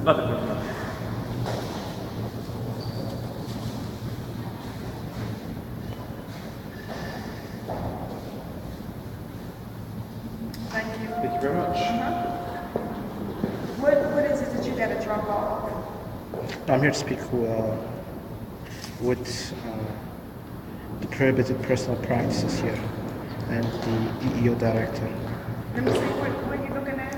Other criminal. Thank you. Thank you very much. What is it that you got to drop off? I'm here to speak with the prohibited personal practices here and the EEO director. Let me see, what are you looking at?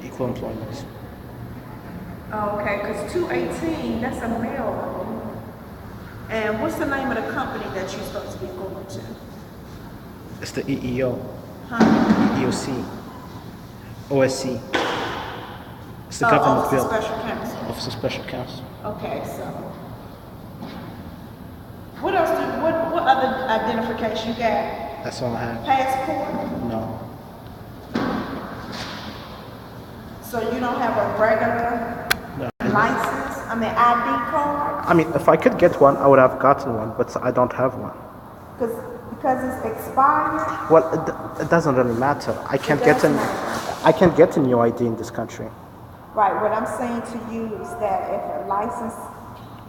Equal employment. Oh, okay, because 218, that's a mailroom. And what's the name of the company that you're supposed to be going to? It's the EEO, Huh? EEOC, OSC. It's the Oh, government Office bill. of Special Counsel. Office of Special Counsel. Okay, so. What else what other identification you got? That's all I have. Passport? No. So you don't have a regular No. license? I mean, ID card? I mean, if I could get one, I would have gotten one, but I don't have one. Because it's expired? Well, it doesn't really matter. I can't It get does an matter. I can't get a new ID in this country. Right, what I'm saying to you is that if a license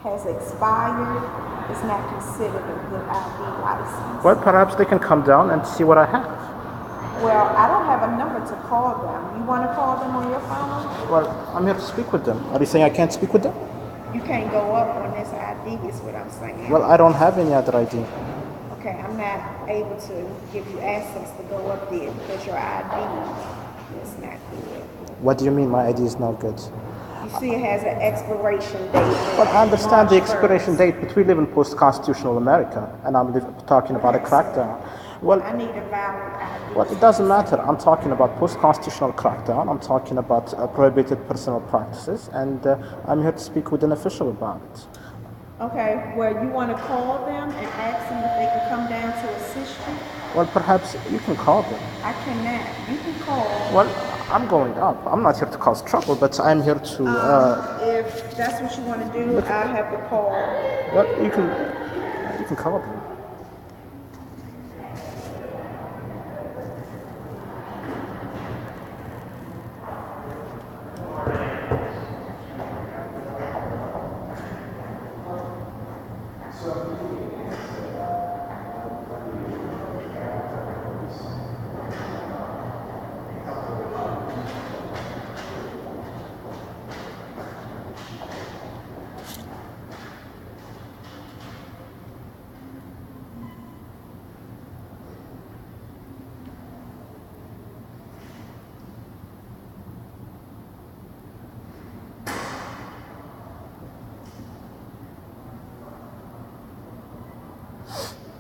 has expired, it's not considered a good ID license. Well, perhaps they can come down and see what I have. Well, I don't have a number to call them. You want to call them on your phone? Well, I'm here to speak with them. Are you saying I can't speak with them? You can't go up on this ID is what I'm saying. Well, I don't have any other ID. Okay, I'm not able to give you access to go up there because your ID is not good. What do you mean my ID is not good? You see it has an expiration date. Well, I understand the March 1st. expiration date, but we live in post-constitutional America, and I'm talking about a crackdown. Well, I need a valid ID. well, it doesn't matter. I'm talking about post-constitutional crackdown. I'm talking about prohibited personal practices, and I'm here to speak with an official about it. Okay, well, you want to call them and ask them if they can come down to assist you? Well, perhaps you can call them. I cannot. You can call. Well, I'm going up. I'm not here to cause trouble, but I'm here to. If that's what you want to do, I'll have to call. Well, you can call them.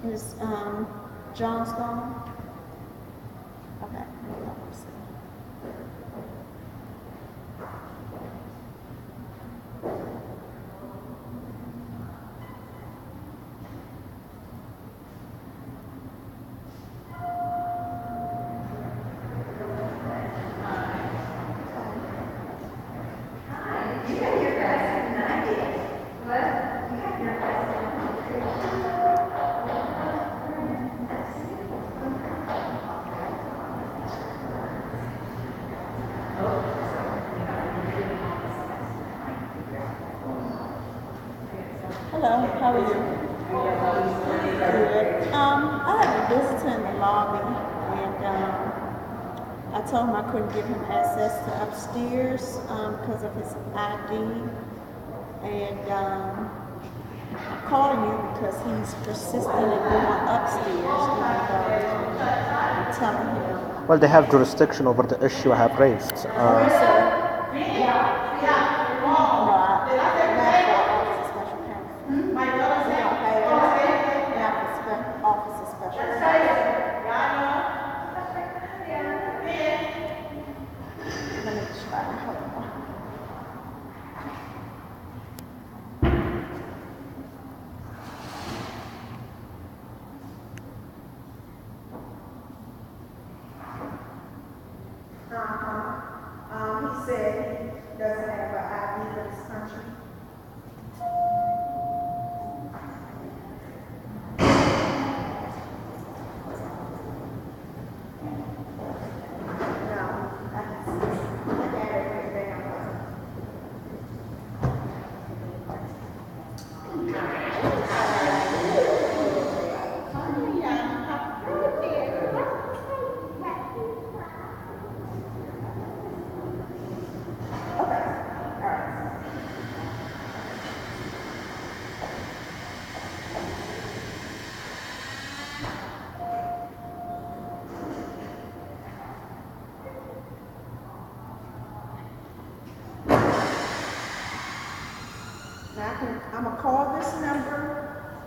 Is John's gone? Okay. Let's see. Hello, how are you? Good. I had a visitor in the lobby, and I told him I couldn't give him access to upstairs because of his ID. And I'm calling you because he's persistent in going upstairs, even though I'm telling him. Well, they have jurisdiction over the issue I have raised. No, I not for Office of Special Counsel. We don't have Office of Special Counsel. Let me try. Hold on. He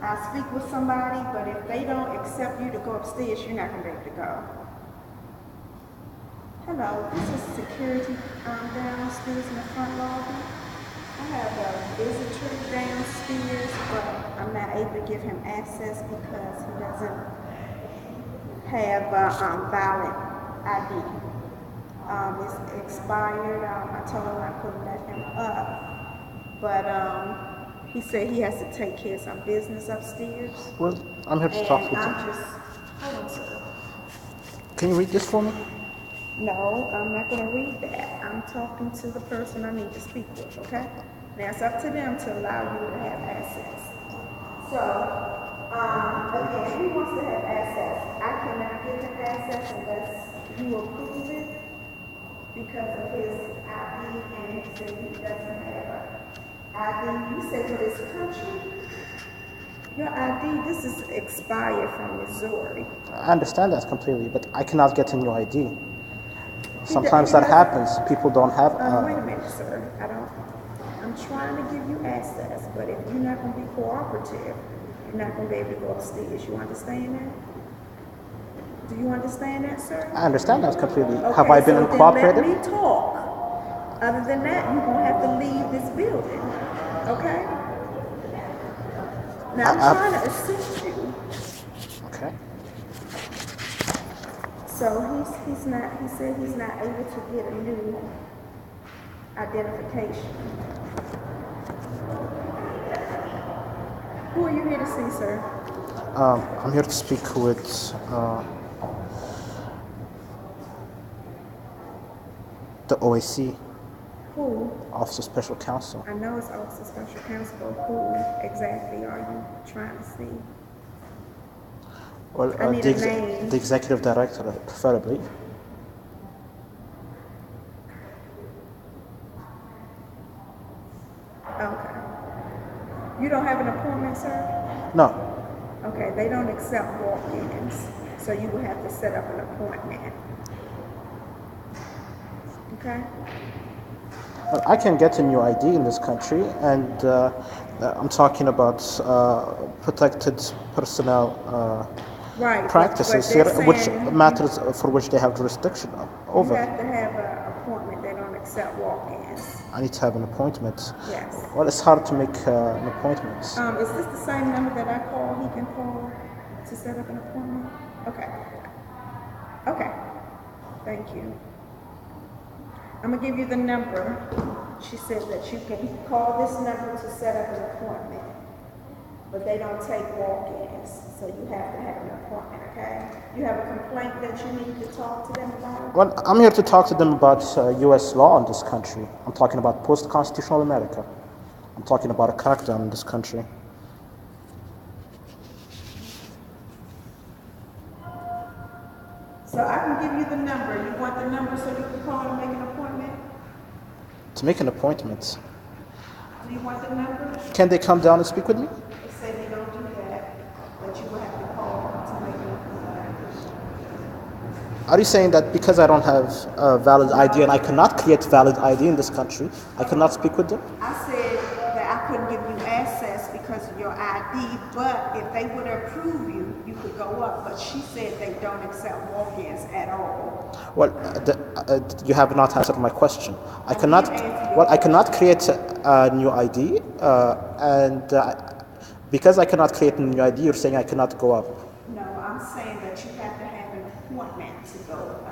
I speak with somebody, but if they don't accept you to go upstairs, you're not going to be able to go. Hello, this is security downstairs in the front lobby. I have a visitor downstairs, but I'm not able to give him access because he doesn't have valid ID. It's expired. I told him I couldn't let him up, but he said he has to take care of some business upstairs. Well, I'm here to talk with I'm you. just, hold on, sir. Can you read this for me? No, I'm not going to read that. I'm talking to the person I need to speak with, okay? Now, it's up to them to allow you to have access. So, again, he wants to have access. I cannot give him access unless you approve it because of his ID, and he said he doesn't have an ID. You said for this country, your ID, this is expired from Missouri. I understand that completely, but I cannot get a new ID. Sometimes that happens. People don't have. Wait a minute, sir. I'm trying to give you access, but if you're not going to be cooperative, you're not going to be able to go upstairs. You understand that? Do you understand that, sir? I understand that completely. Okay, Have I been so uncooperative? then let me talk. Other than that, you're going to have to leave this building. Okay? Now, I'm trying to assist you. Okay. So he said he's not able to get a new identification. Who are you here to see, sir? I'm here to speak with the OAC, Who? Office of Special Counsel. I know it's Office of Special Counsel, but who exactly are you trying to see? Well, I need a name. the executive director, preferably. Okay. You don't have an appointment, sir? No. Okay, they don't accept walk-ins, so you will have to set up an appointment. Okay? Well, I can get a new ID in this country, and I'm talking about protected personnel Right. practices but here, they're which saying matters for which they have jurisdiction over. You have to have an appointment. They don't accept walk-ins. I need to have an appointment. Yes. Well, it's hard to make an appointment. Is this the same number that I call? He can call to set up an appointment? Okay. Okay. Thank you. I'm going to give you the number. She said that you can call this number to set up an appointment. But they don't take walk-ins, so you have to have an appointment, okay? You have a complaint that you need to talk to them about? Well, I'm here to talk to them about U.S. law in this country. I'm talking about post-constitutional America. I'm talking about a crackdown in this country. So I can give you the number. You want the number so you can call and make an appointment? To make an appointment. Do you want the number? Can they come down and speak with me? They say they don't do that, but you will have to call to make an appointment. Are you saying that because I don't have a valid ID and I cannot create valid ID in this country, I cannot speak with them? I said that I couldn't give you access because of your ID, but if they would approve you, you could go up. But she said they don't accept walk-ins at all. Well, you have not answered my question. I cannot create a new ID, because I cannot create a new ID, you're saying I cannot go up. No, I'm saying that you have to have an appointment to go up.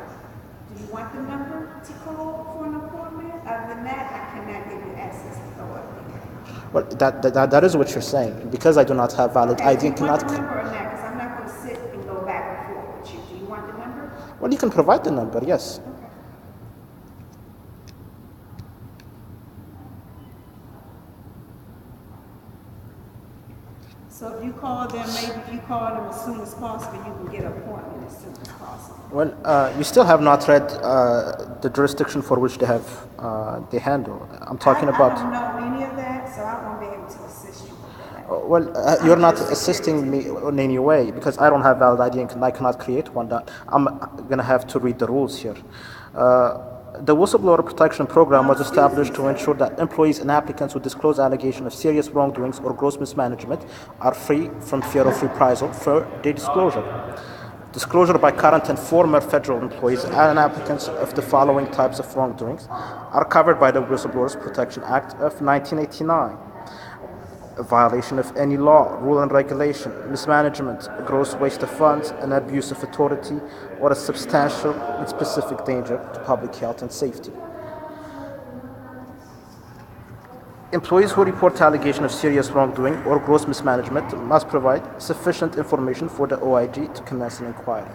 Do you want the number to call for an appointment? Other than that, I cannot give you access to go up there. Well, that is what you're saying. Because I do not have valid ID, do you cannot. want the number or not? Because I'm not going to sit and go back and forth with you. Do you want the number? Well, you can provide the number, yes. Okay. So if you call them, maybe if you call them as soon as possible, you can get an appointment as soon as possible. Well, you still have not read the jurisdiction for which they handle. I'm talking about. I don't know any of that, so I won't be able to assist you with that. Well, you're not assisting me in any way because I don't have valid ID and I cannot create one. I'm gonna have to read the rules here. The Whistleblower Protection Program was established to ensure that employees and applicants who disclose allegations of serious wrongdoings or gross mismanagement are free from fear of reprisal for their disclosure. Disclosure by current and former federal employees and applicants of the following types of wrongdoings are covered by the Whistleblowers Protection Act of 1989. A violation of any law, rule, and regulation, mismanagement, gross waste of funds, an abuse of authority, or a substantial and specific danger to public health and safety. Employees who report allegation of serious wrongdoing or gross mismanagement must provide sufficient information for the OIG to commence an inquiry.